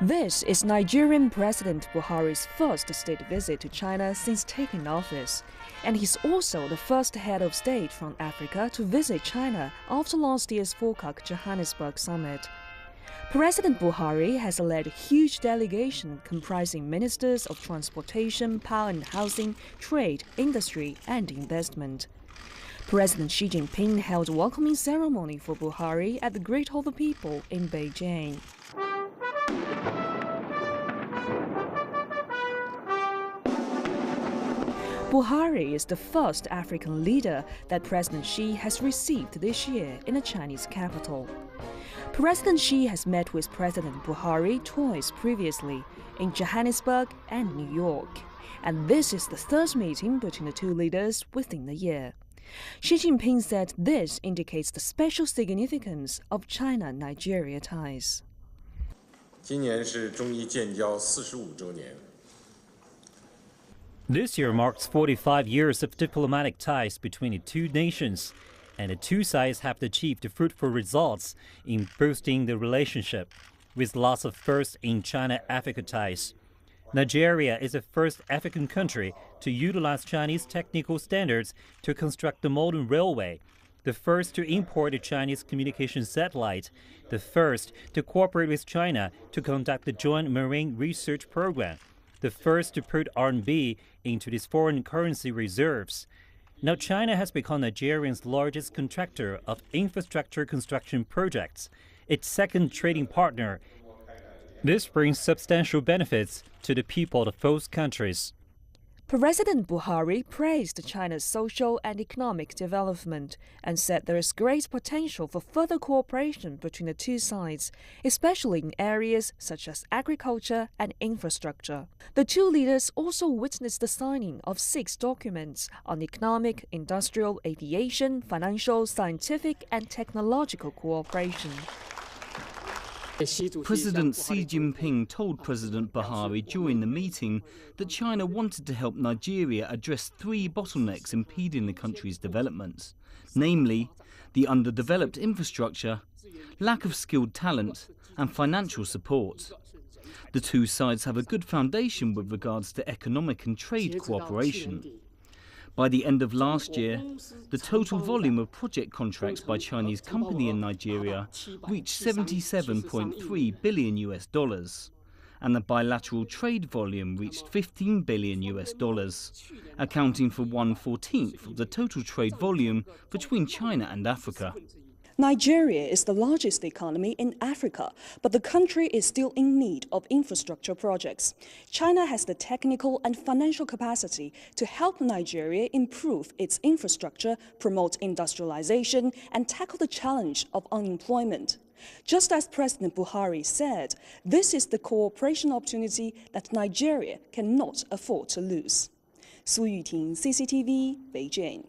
This is Nigerian President Buhari's first state visit to China since taking office, and he's also the first head of state from Africa to visit China after last year's FOCAC Johannesburg summit. President Buhari has led a huge delegation comprising ministers of transportation, power and housing, trade, industry and investment. President Xi Jinping held a welcoming ceremony for Buhari at the Great Hall of the People in Beijing. Buhari is the first African leader that President Xi has received this year in the Chinese capital. President Xi has met with President Buhari twice previously in Johannesburg and New York, and this is the third meeting between the two leaders within the year. Xi Jinping said this indicates the special significance of China-Nigeria ties. 今年是中伊建交45周年。 This year marks 45 years of diplomatic ties between the two nations, and the two sides have achieved fruitful results in boosting the relationship, with lots of firsts in China-Africa ties. Nigeria is the first African country to utilize Chinese technical standards to construct the modern railway, the first to import a Chinese communication satellite, the first to cooperate with China to conduct the joint marine research program, the first to put RMB into its foreign currency reserves. Now China has become Nigeria's largest contractor of infrastructure construction projects, its second trading partner. This brings substantial benefits to the people of both countries. President Buhari praised China's social and economic development and said there is great potential for further cooperation between the two sides, especially in areas such as agriculture and infrastructure. The two leaders also witnessed the signing of 6 documents on economic, industrial, aviation, financial, scientific and technological cooperation. President Xi Jinping told President Buhari during the meeting that China wanted to help Nigeria address 3 bottlenecks impeding the country's development, namely the underdeveloped infrastructure, lack of skilled talent and financial support. The two sides have a good foundation with regards to economic and trade cooperation. By the end of last year, the total volume of project contracts by Chinese companies in Nigeria reached $77.3 billion, and the bilateral trade volume reached $15 billion, accounting for 1/14 of the total trade volume between China and Africa. Nigeria is the largest economy in Africa, but the country is still in need of infrastructure projects. China has the technical and financial capacity to help Nigeria improve its infrastructure, promote industrialization, and tackle the challenge of unemployment. Just as President Buhari said, this is the cooperation opportunity that Nigeria cannot afford to lose. Su Yuting, CCTV, Beijing.